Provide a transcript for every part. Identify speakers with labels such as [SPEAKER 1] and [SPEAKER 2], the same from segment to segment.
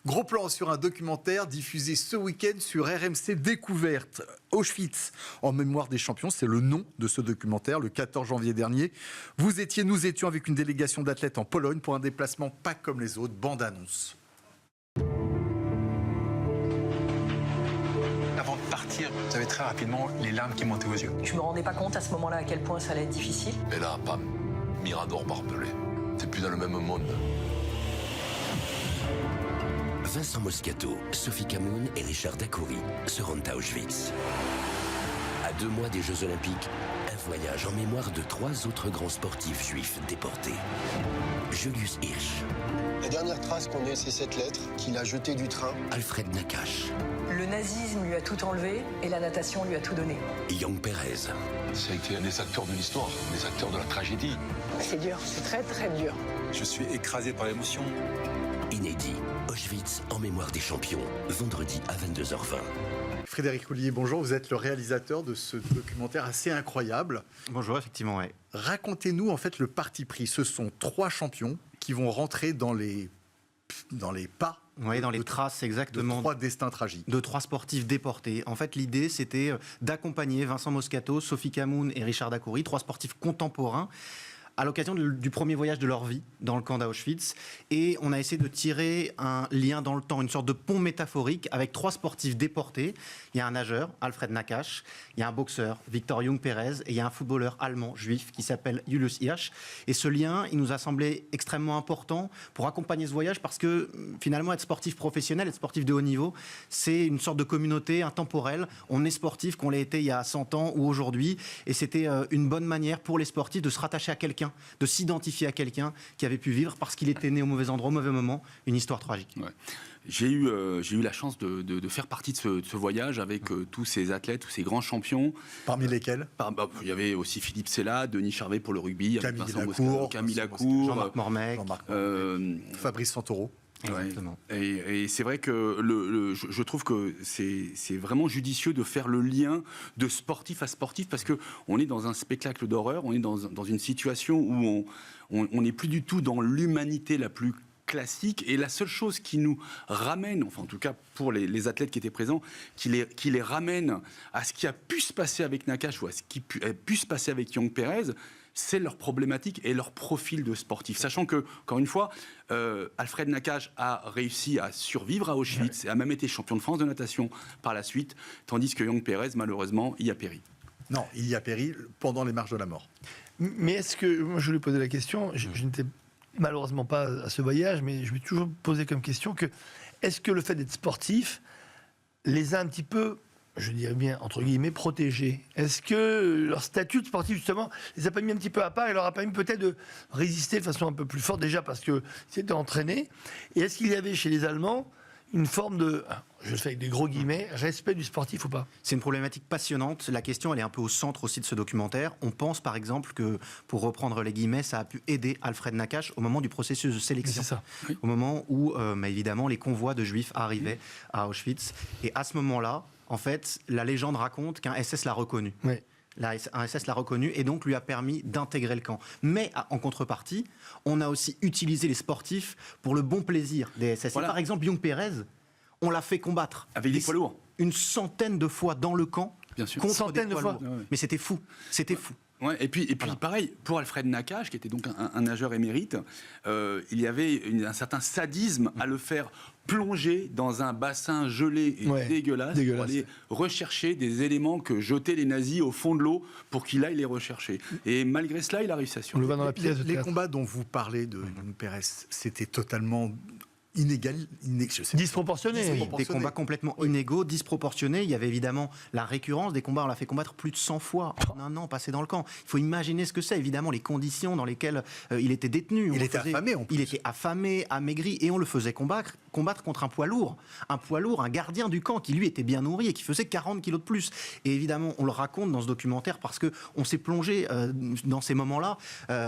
[SPEAKER 1] Gros plan sur un documentaire diffusé ce week-end sur RMC Découverte. Auschwitz, en mémoire des champions, c'est le nom de ce documentaire, le 14 janvier dernier. Nous étions avec une délégation d'athlètes en Pologne pour un déplacement pas comme les autres. Bande annonce.
[SPEAKER 2] Avant de partir, vous avez très rapidement les larmes qui montaient aux yeux.
[SPEAKER 3] Je me rendais pas compte à ce moment-là à quel point ça allait être difficile.
[SPEAKER 4] Et là, bam, Mirador barbelé. T'es plus dans le même monde.
[SPEAKER 5] Vincent Moscato, Sophie Camoun et Richard Dacoury se rendent à Auschwitz. À 2 mois des Jeux Olympiques, un voyage en mémoire de 3 autres grands sportifs juifs déportés. Julius Hirsch.
[SPEAKER 6] La dernière trace qu'on ait, c'est cette lettre qu'il a jetée du train.
[SPEAKER 5] Alfred Nakache.
[SPEAKER 3] Le nazisme lui a tout enlevé et la natation lui a tout donné.
[SPEAKER 5] Young Perez.
[SPEAKER 4] C'est des acteurs de l'histoire, des acteurs de la tragédie.
[SPEAKER 3] C'est dur, c'est très très dur.
[SPEAKER 2] Je suis écrasé par l'émotion.
[SPEAKER 5] Inédit. Auschwitz en mémoire des champions. Vendredi à 22h20.
[SPEAKER 1] Frédéric Ollier, bonjour. Vous êtes le réalisateur de ce documentaire assez incroyable.
[SPEAKER 7] Bonjour, effectivement, oui.
[SPEAKER 1] Racontez-nous en fait le parti pris. Ce sont 3 champions qui vont rentrer dans les pas.
[SPEAKER 7] Oui, dans les traces exactement.
[SPEAKER 1] De 3 destins tragiques.
[SPEAKER 7] De 3 sportifs déportés. En fait, l'idée, c'était d'accompagner Vincent Moscato, Sophie Camoun et Richard Dacoury, 3 sportifs contemporains, à l'occasion du premier voyage de leur vie dans le camp d'Auschwitz. Et on a essayé de tirer un lien dans le temps, une sorte de pont métaphorique avec 3 sportifs déportés. Il y a un nageur, Alfred Nakache, il y a un boxeur, Victor Young Perez, et il y a un footballeur allemand juif qui s'appelle Julius Hirsch. Et ce lien, il nous a semblé extrêmement important pour accompagner ce voyage parce que finalement, être sportif professionnel, être sportif de haut niveau, c'est une sorte de communauté intemporelle. On est sportif qu'on l'a été il y a 100 ans ou aujourd'hui. Et c'était une bonne manière pour les sportifs de se rattacher à quelqu'un, de s'identifier à quelqu'un qui avait pu vivre parce qu'il était né au mauvais endroit, au mauvais moment, une histoire tragique.
[SPEAKER 8] Ouais. J'ai eu la chance de faire partie de ce voyage avec tous ces athlètes, tous ces grands champions.
[SPEAKER 1] Parmi lesquels
[SPEAKER 8] il y avait aussi Philippe Sella, Denis Charvet pour le rugby,
[SPEAKER 1] Camille
[SPEAKER 8] Lacour,
[SPEAKER 7] Jean-Marc Mormec,
[SPEAKER 1] Fabrice Santoro.
[SPEAKER 7] Exactement.
[SPEAKER 8] Et c'est vrai que je trouve que c'est vraiment judicieux de faire le lien de sportif à sportif parce que on est dans un spectacle d'horreur, on est dans une situation où on n'est plus du tout dans l'humanité la plus classique, et la seule chose qui nous ramène, enfin en tout cas pour les athlètes qui étaient présents, qui les ramène à ce qui a pu se passer avec Nakache ou à ce qui a pu se passer avec Young Perez, c'est leur problématique et leur profil de sportif. Sachant que, encore une fois, Alfred Nakache a réussi à survivre à Auschwitz et a même été champion de France de natation par la suite, tandis que Young Perez, malheureusement, y a péri.
[SPEAKER 1] Non, il y a péri pendant les marches de la mort.
[SPEAKER 9] Mais est-ce que, moi je lui ai posé la question, je n'étais malheureusement pas à ce voyage, mais je me suis toujours posé comme question que, est-ce que le fait d'être sportif les a un petit peu, je dirais bien, entre guillemets, protégés? Est-ce que leur statut de sportif, justement, les a pas mis un petit peu à part et leur a permis peut-être de résister de façon un peu plus forte, déjà parce qu'ils étaient entraînés? Et est-ce qu'il y avait chez les Allemands une forme de, je le fais avec des gros guillemets, respect du sportif ou pas?
[SPEAKER 7] C'est une problématique passionnante. La question, elle est un peu au centre aussi de ce documentaire. On pense par exemple que, pour reprendre les guillemets, ça a pu aider Alfred Nakache au moment du processus de sélection.
[SPEAKER 9] C'est ça.
[SPEAKER 7] Oui. Au moment où, évidemment, les convois de juifs arrivaient à Auschwitz. Et à ce moment-là, en fait, la légende raconte qu'un SS l'a reconnu.
[SPEAKER 9] Oui.
[SPEAKER 7] Un SS l'a reconnu et donc lui a permis d'intégrer le camp. Mais en contrepartie, on a aussi utilisé les sportifs pour le bon plaisir des SS. Voilà. Et par exemple, Young Perez, on l'a fait combattre
[SPEAKER 8] avec des poids lourds
[SPEAKER 7] une centaine de fois dans le camp.
[SPEAKER 8] Bien sûr.
[SPEAKER 7] Contre des poids
[SPEAKER 9] fois.
[SPEAKER 7] lourds. Mais c'était fou. C'était fou.
[SPEAKER 8] Ouais, et puis
[SPEAKER 7] voilà.
[SPEAKER 8] Pareil, pour Alfred Nakache, qui était donc un nageur émérite, il y avait un certain sadisme à le faire plonger dans un bassin gelé et dégueulasse pour aller rechercher des éléments que jetaient les nazis au fond de l'eau pour qu'il aille les rechercher. Et malgré cela, il a réussi à survivre.
[SPEAKER 9] On le voit dans la pièce.
[SPEAKER 1] Les combats dont vous parlez de Young Perez, c'était totalement
[SPEAKER 9] disproportionné.
[SPEAKER 7] Des combats complètement inégaux, disproportionnés. Il y avait évidemment la récurrence des combats. On l'a fait combattre plus de 100 fois en un an passé dans le camp. Il faut imaginer ce que c'est, évidemment, les conditions dans lesquelles il était détenu.
[SPEAKER 1] Il était affamé, en plus.
[SPEAKER 7] Il était affamé, amaigri, et on le faisait combattre contre un poids lourd, un gardien du camp qui lui était bien nourri et qui faisait 40 kilos de plus. Et évidemment, on le raconte dans ce documentaire parce que on s'est plongé dans ces moments-là,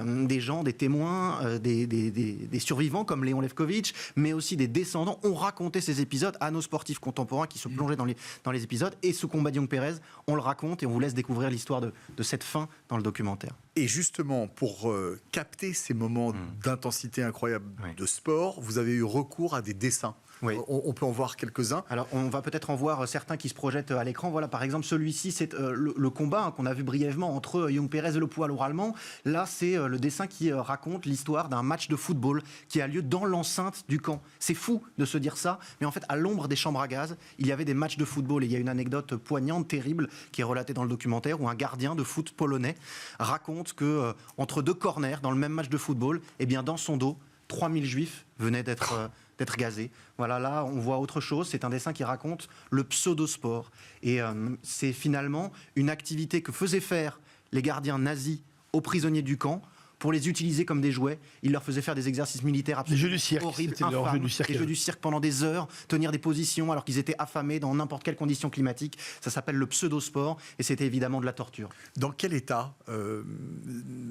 [SPEAKER 7] des gens, des témoins, des survivants comme Léon Levkovitch, mais aussi des descendants ont raconté ces épisodes à nos sportifs contemporains qui se plongeaient dans les épisodes. Et ce combat de Young Perez, on le raconte et on vous laisse découvrir l'histoire de cette fin dans le documentaire.
[SPEAKER 1] Et justement, pour capter ces moments d'intensité incroyable de sport, vous avez eu recours à des dessins.
[SPEAKER 7] Oui.
[SPEAKER 1] On peut en voir quelques-uns.
[SPEAKER 7] Alors, on va peut-être en voir certains qui se projettent à l'écran. Voilà, par exemple, celui-ci, c'est le combat qu'on a vu brièvement entre Young Pérez et le poids lourd allemand. Là, c'est le dessin qui raconte l'histoire d'un match de football qui a lieu dans l'enceinte du camp. C'est fou de se dire ça, mais en fait, à l'ombre des chambres à gaz, il y avait des matchs de football. Et il y a une anecdote poignante, terrible, qui est relatée dans le documentaire, où un gardien de foot polonais raconte que entre deux corners, dans le même match de football, eh bien, dans son dos, 3000 juifs venaient d'être gazés. Voilà, là, on voit autre chose. C'est un dessin qui raconte le pseudo-sport. Et c'est finalement une activité que faisaient faire les gardiens nazis aux prisonniers du camp pour les utiliser comme des jouets. Ils leur faisaient faire des exercices militaires absolument
[SPEAKER 9] jeux du cirque,
[SPEAKER 7] horribles,
[SPEAKER 9] c'était leur
[SPEAKER 7] infâmes,
[SPEAKER 9] jeu du cirque.
[SPEAKER 7] les jeux du cirque pendant des heures, tenir des positions alors qu'ils étaient affamés dans n'importe quelle condition climatique. Ça s'appelle le pseudo-sport et c'était évidemment de la torture.
[SPEAKER 1] Dans quel état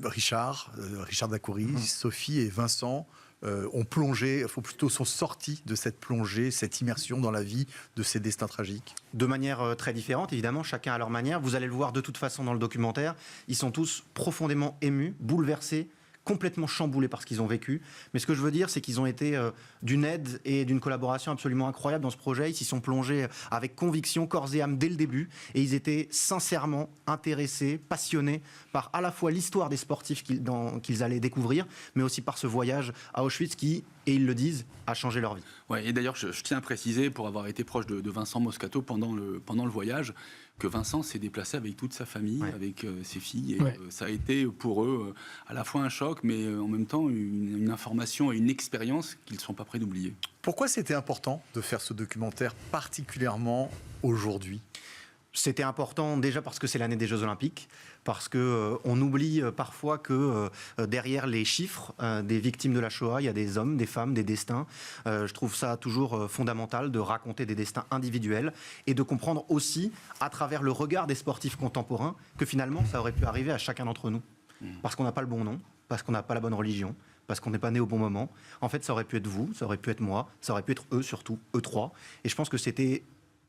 [SPEAKER 1] Richard Dacoury, Sophie et Vincent ont plongé, sont sortis de cette plongée, cette immersion dans la vie de ces destins tragiques?
[SPEAKER 7] De manière très différente, évidemment, chacun à leur manière. Vous allez le voir de toute façon dans le documentaire. Ils sont tous profondément émus, bouleversés, complètement chamboulés par ce qu'ils ont vécu. Mais ce que je veux dire, c'est qu'ils ont été d'une aide et d'une collaboration absolument incroyable dans ce projet. Ils s'y sont plongés avec conviction, corps et âme dès le début. Et ils étaient sincèrement intéressés, passionnés par à la fois l'histoire des sportifs qu'ils allaient découvrir, mais aussi par ce voyage à Auschwitz qui, et ils le disent, a changé leur vie.
[SPEAKER 8] Ouais, et d'ailleurs, je tiens à préciser, pour avoir été proche de Vincent Moscato pendant le voyage, que Vincent s'est déplacé avec toute sa famille, avec ses filles. Et ça a été pour eux à la fois un choc, mais en même temps une information et une expérience qu'ils ne sont pas prêts d'oublier.
[SPEAKER 1] Pourquoi c'était important de faire ce documentaire, particulièrement aujourd'hui ?
[SPEAKER 7] C'était important déjà parce que c'est l'année des Jeux Olympiques, parce qu'on oublie parfois que derrière les chiffres des victimes de la Shoah, il y a des hommes, des femmes, des destins. Je trouve ça toujours fondamental de raconter des destins individuels et de comprendre aussi, à travers le regard des sportifs contemporains, que finalement ça aurait pu arriver à chacun d'entre nous. Parce qu'on n'a pas le bon nom, parce qu'on n'a pas la bonne religion, parce qu'on n'est pas né au bon moment. En fait, ça aurait pu être vous, ça aurait pu être moi, ça aurait pu être eux surtout, eux trois. Et je pense que c'était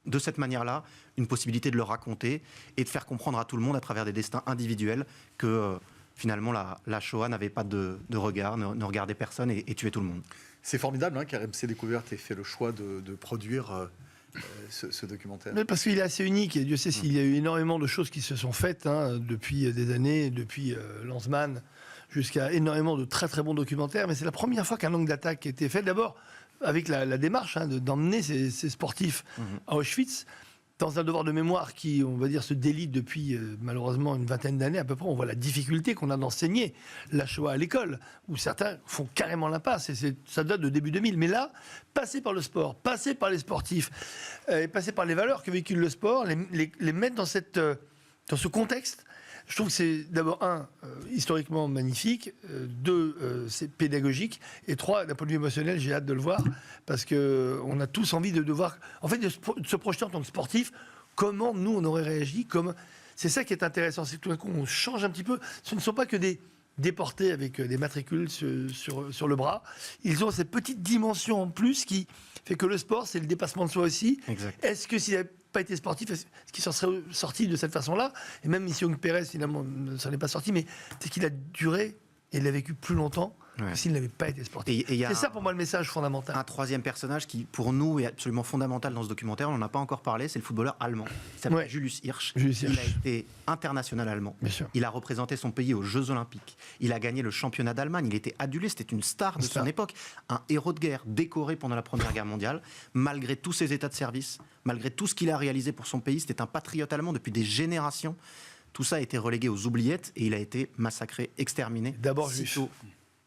[SPEAKER 7] de cette manière-là, une possibilité de le raconter et de faire comprendre à tout le monde à travers des destins individuels que finalement la Shoah n'avait pas de regard, ne regardait personne et tuait tout le monde.
[SPEAKER 1] C'est formidable qu'RMC Découverte ait fait le choix de produire ce documentaire.
[SPEAKER 9] Mais parce qu'il est assez unique et Dieu sait s'il y a eu énormément de choses qui se sont faites depuis des années, depuis Lanzmann jusqu'à énormément de très très bons documentaires, mais c'est la première fois qu'un angle d'attaque a été fait. D'abord avec la démarche d'emmener ces sportifs à Auschwitz dans un devoir de mémoire qui, on va dire, se délite depuis malheureusement une vingtaine d'années à peu près. On voit la difficulté qu'on a d'enseigner la Shoah à l'école, où certains font carrément l'impasse, et ça date de début 2000. Mais là, passer par le sport, passer par les sportifs, et passer par les valeurs que véhicule le sport, les mettre dans ce contexte, je trouve que c'est d'abord, historiquement magnifique, deux, c'est pédagogique, et trois, d'un point de vue émotionnel, j'ai hâte de le voir, parce qu'on a tous envie de voir, en fait, de se projeter en tant que sportif, comment nous, on aurait réagi, c'est ça qui est intéressant, c'est que tout d'un coup, on change un petit peu, ce ne sont pas que des déportés avec des matricules sur le bras, ils ont cette petite dimension en plus qui fait que le sport, c'est le dépassement de soi aussi.
[SPEAKER 7] Exact.
[SPEAKER 9] Est-ce que s'il n'avait pas été sportif, est-ce qu'il s'en serait sorti de cette façon-là? Et même si Young Pérez, finalement, ne s'en est pas sorti, mais c'est qu'il a duré et il a vécu plus longtemps que s'il n'avait pas été sportif. C'est ça, pour moi, le message fondamental.
[SPEAKER 7] Un troisième personnage qui, pour nous, est absolument fondamental dans ce documentaire, on n'en a pas encore parlé, c'est le footballeur allemand. Il s'appelle Julius Hirsch. Il a été international allemand. Il a représenté son pays aux Jeux Olympiques. Il a gagné le championnat d'Allemagne. Il était adulé, c'était une star de son époque. Un héros de guerre décoré pendant la Première Guerre mondiale. Malgré tous ses états de service, malgré tout ce qu'il a réalisé pour son pays, c'était un patriote allemand depuis des générations. Tout ça a été relégué aux oubliettes et il a été massacré, exterminé.
[SPEAKER 9] D'abord juif.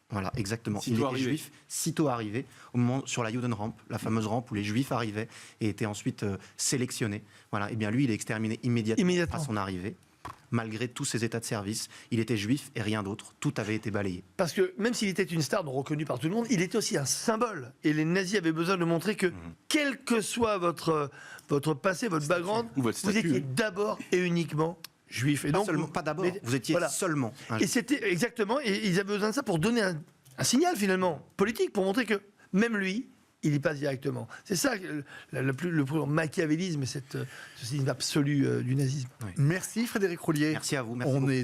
[SPEAKER 7] Voilà, exactement. Il était juif, sitôt arrivé, au moment sur la Judenrampe, la fameuse rampe où les juifs arrivaient et étaient ensuite sélectionnés. Voilà, et bien lui, il est exterminé immédiatement. À son arrivée. Malgré tous ses états de service, il était juif et rien d'autre. Tout avait été balayé.
[SPEAKER 9] Parce que même s'il était une star, donc reconnu par tout le monde, il était aussi un symbole. Et les nazis avaient besoin de montrer que, quel que soit votre passé, votre background, vous étiez d'abord et uniquement juif. Et
[SPEAKER 7] pas seulement, pas d'abord, vous étiez seulement un juif.
[SPEAKER 9] Et c'était exactement, et ils avaient besoin de ça pour donner un signal finalement politique, pour montrer que même lui, il y passe directement. C'est ça le plus grand machiavélisme, ce cynisme absolu du nazisme.
[SPEAKER 1] Merci Frédéric Roulier.
[SPEAKER 7] Merci à vous. Merci
[SPEAKER 1] On
[SPEAKER 7] beaucoup.
[SPEAKER 1] est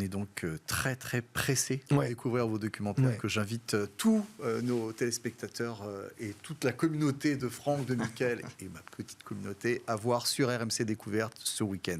[SPEAKER 1] donc très très pressé de
[SPEAKER 9] Ouais.
[SPEAKER 1] découvrir vos documentaires
[SPEAKER 9] Ouais.
[SPEAKER 1] que j'invite tous nos téléspectateurs et toute la communauté de Franck, de Mickaël et ma petite communauté à voir sur RMC Découverte ce week-end.